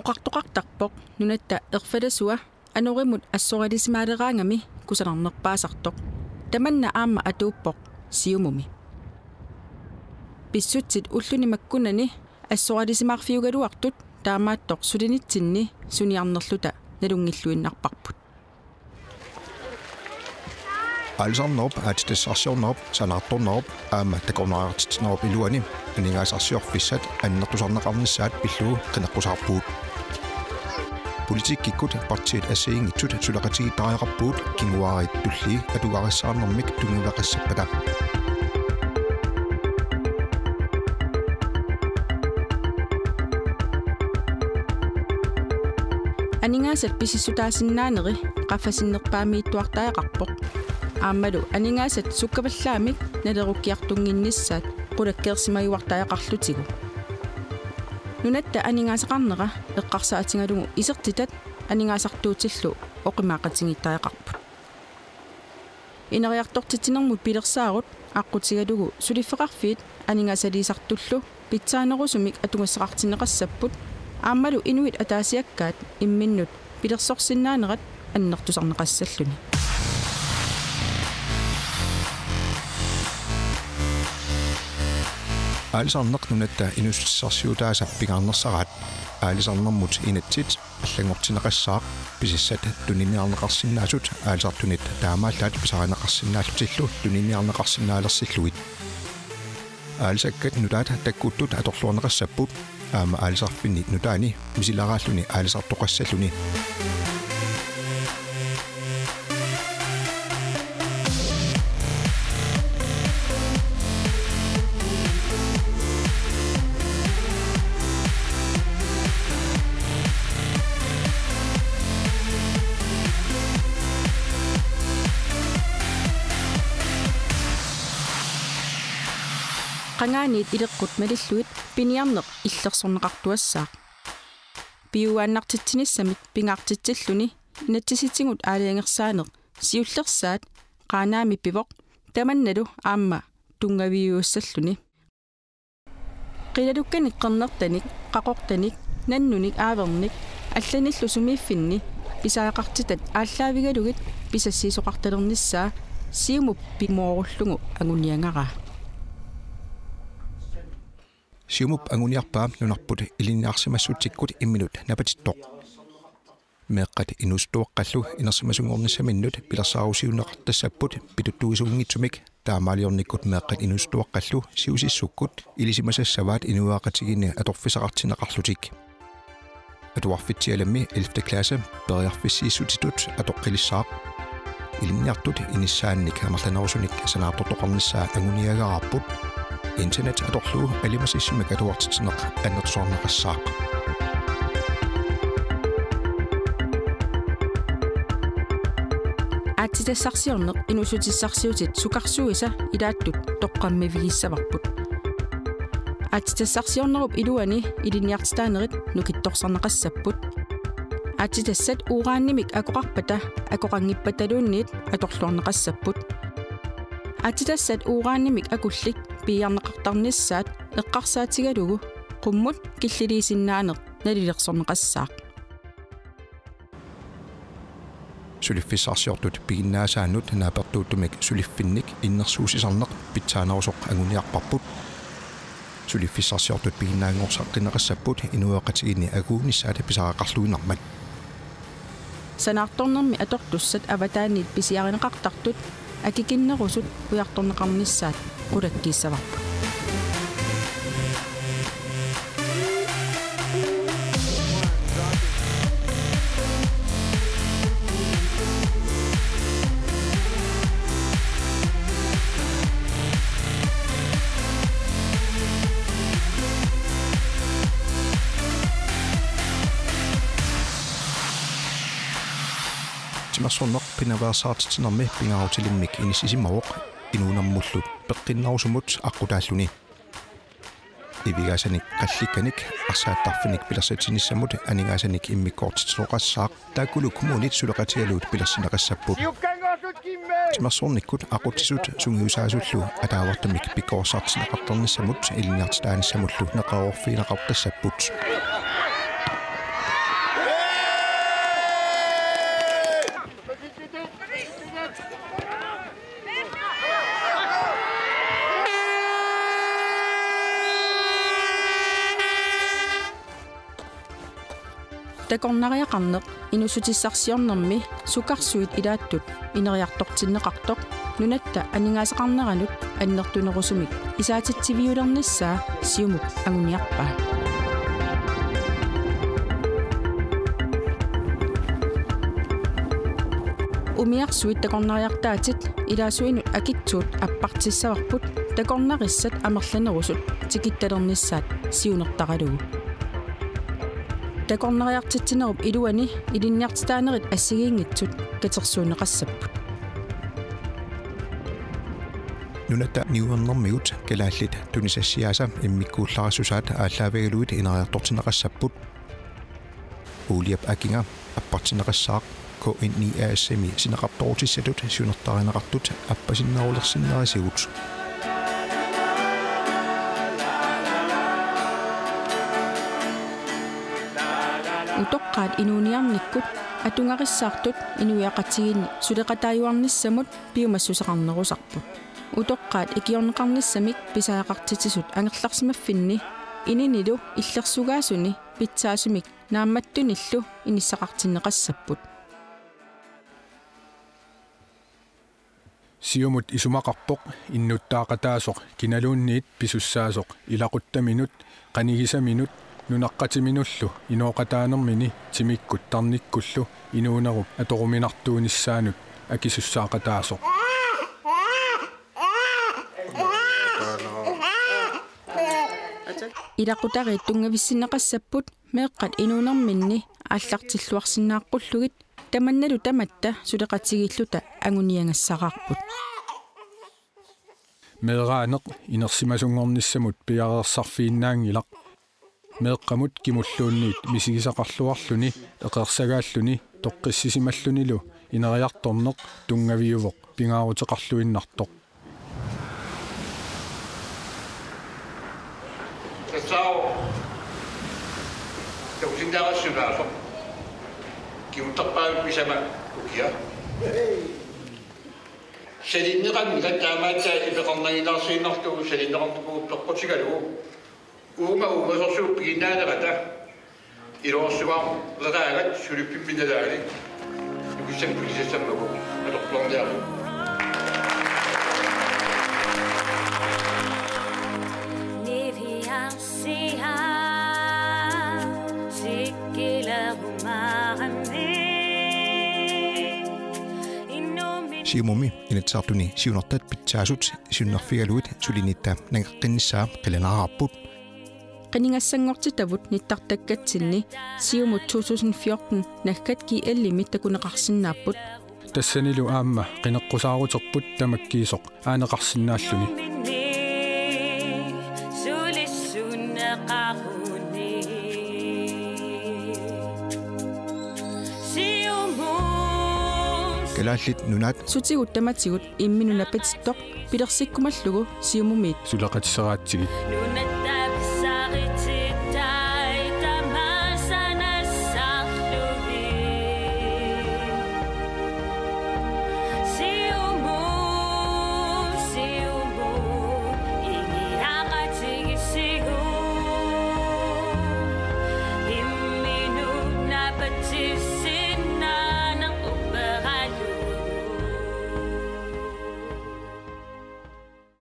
Oqartoqartarpoq nunatta erfalasua anorimut assoralismaaleeraangami kusanarnerpaasartoq tamanna aamma atuuppoq siumumi pissutsit ullunimakkunani assoralismaarfiugaluartut taamaattoq sulinitsinni suniarnerluta nalungilluinnarparput Alsarnerp aatitessarsiornerp sanaartornerp aama takorneraartitnerp iluani aningaasarsiorfissat annertusarneqarnissaat pilluu qinaqqusaarpuut politikkikut partiit assiingitsut sulaqatigitariaqarpuut kinguaarit tulli atugarissaarnermik tungiveqassappada aningaasat pisissutaasinnaaneri qaffasinnерpaamiittuartaaqarpoq aammalu aningaasat sukkavallaamik nalerukkiartunginnissaat qulakkeersimayuartaaqarlutigu nunatta aningaasaqarnera eqqarsaatingalugu isertitat aningaasartuutillu oqimaaqatigittaaqarput ineriartortitinermut pilersaarut aqqutigalugu suliffeqarfiit aningaasaliisartullu pitsaanerusumik atungassaqartineqassapput aammalu inuit ataasiakkaat imminnut pilersorsinnaanerat annertusarneqassalluni Aalisarneq nunatta inussarsiutaasa pingaarnersaraat aalisarnermut inatsit allangortineqassaaq pisissat tuniniarneqarsinnaasut aalisartunit taamaallaat pisarineqarsinnaallutillu tuniniarneqarsinnaalersilluit aalisakkat nutaat takkuuttut atorluorneqassapput aama aalisarfinni nutaani misilaraalluni aalisartoqassalluni qangaaniit ileqqut malilluit piniarneq illersorneqartuassaaq piuaannartitsinnissamik pingaartitsilluni inatsisitigut aaliangersaaneq siullersaat qaanaami pivoq tamannalu aamma tungaviuussalluni qilalukkanik qernertanik qaqortanik nannunik aavernik алланиллу сумииффинни писаақартитат ааллаавигалугит писассиисоқарталернissaa сиумуп пимооруллугу агуниангара Siumup anguniarpaam nunarput iliniarsimassutikkut imminut napatittoq meeqqat inustuaqqallu inersimasungornissaminnut pilersaarusiuneqartassapput pituttuisuungitsumik taamaaliornikkut meeqqat inustuaqqallu siusissukkut ilisimasassavaat inuaaqatigini atorfisaqartineqarlutik atuarfitsialammi 11. klasse periarfissiissutitut atoqqilissaaq iliniartut inissaannik amerlanerusunik sanaartortoqarnissaa anguniagararput internet atorlu alimasissimik atuartitineq annertusorneqassaaq aatitassarsiorneq inusutissarsiutit sukarsuisa ilaattut toqqammivigissavarput aatitassarsiornerup iluani iliniartitaanerit nukittorsarneqassapput aatitassat uuraannimik akoqarpata akoqangippataluunniit atorluarneqassapput aatitassat uuraannimik akullik piiarneqartarnissaat eqqarsaatigalugu qummut killiliisinnaaneq nalilersorneqassaaq suliffissarsiortut piginnaasaannut naapertuuttumik suliffinnik innersuusisarneq pitsaanerusoq anguniarparput suliffissarsiortut piginnaangorsaqqineqassapput inueqatigini aguunissaata pisaaqarluinarmat sanaartornermi atortussat avataaniit pisiarineqartartut akikinnerusut ujartorneqarnissaat qulakkiissavarput Timersorneq pinaversaartitinermi pingaarutilimik inissisimaruq inuunarmullut peqqinnerusumut aqqutaalluni ivigaasanik qallikkanik arsaattarfinik pilersatinissamut anigaasanik immikkoortitsoqassaaq taakkuluk kumuunit suleqatigaluut pilersineqassapput timersornikkut aquttisut sungiusaasullu ataavartamik pikkoorsaartineqartarnissamut iliniartitaanissamullu neqaorfiineqarqissapput такорнариақарнеқ инусутиссарсиорнэрми сукарсуит илааттут инериартортиннеқартоқ нунатта анигаасеқарнеранут аннертунерусумик исаатитсивиулерниссаа сиумук агуниарпаа умиарсуит такорнариартаатит илаасуинут акитсуут аппартиссаварпут такорнариссат амерланерусут тикитталерниссаат сиунертаралугу такорнариартитсинеруп илуани илинниартитаанерит ассигиингитсут катерсуунеқассаппут нуната ниуернэрмигут калааллит тунисассиааса иммиккуулларасусаат ааллаавигалуит инериартортинеқассаппут уулиап акинга аппартинеқассаақ K9ASMI синеқартортиссатут сунертаринеқартут аппасиннерулерсиннерисигут утоққаат инуниарниккут атунгариссаартут инуиақатигинни сулеқатааюарниссамут пиумассусеқарнерусарпут утоққаат икиорнеқарниссамик писаақартитисут ангерларсимаффинни ининилу иллерсугаасуни питсаасумик наамматтуниллу иниссақартиннеқассаппут сиумут исумақарпоқ иннуттаақатаасоқ киналуунниит писуссаасоқ илақуттаминут қанигисаминут нунаққатиминуллу инооқатаанермини тимиккут тарниккуллу инуунеруп аторуминартууниссаанут акисуссаақатаасоқ илақутариит тунгависсинеқассаппут меэққат инуунерминни ааллартиллуарсинааққуллугит таманналу таматта сулеқатигиллута агуниангассақарпут меэраанеқ инерсимасунгорниссамут пиареерсарфииннаангилақ меэққамут кимуллуунниит мисигисақарлуарлуни эқерсагааллуни тоққиссисималлунилу инериарторнеқ тунгавиувоқ пингаарутеқарлуиннартоқ тасао тусиндарассунаасо киуттарпаавик писама укиа селиннеқаммика таамаатаа ипеқарнагинаарсииннартугу селиннеқартукуутторпутигалугу уумасорсууппигиннаанерата илоорсугаа лераагат сулиппимминалаали нукиссампилисассаммагу алорплондеару сиумуми инатсаартуни сиунертат питсаасут сиуннерфигалуит сулинитта нагеққиннссаа қиланаараппут qanigassangortitavut nittартаккатсинни сиумут 2014 наггат киэллими такунеқарсиннааппут тассанилу аама қинеққусаарутерпут тамаккиисоқ аанеқарсинааллуни калааллит нунаат сутигут таматигут имминунапатиттоқ пилерсиккумаллугу сиумумиит сулеқатисераатсигит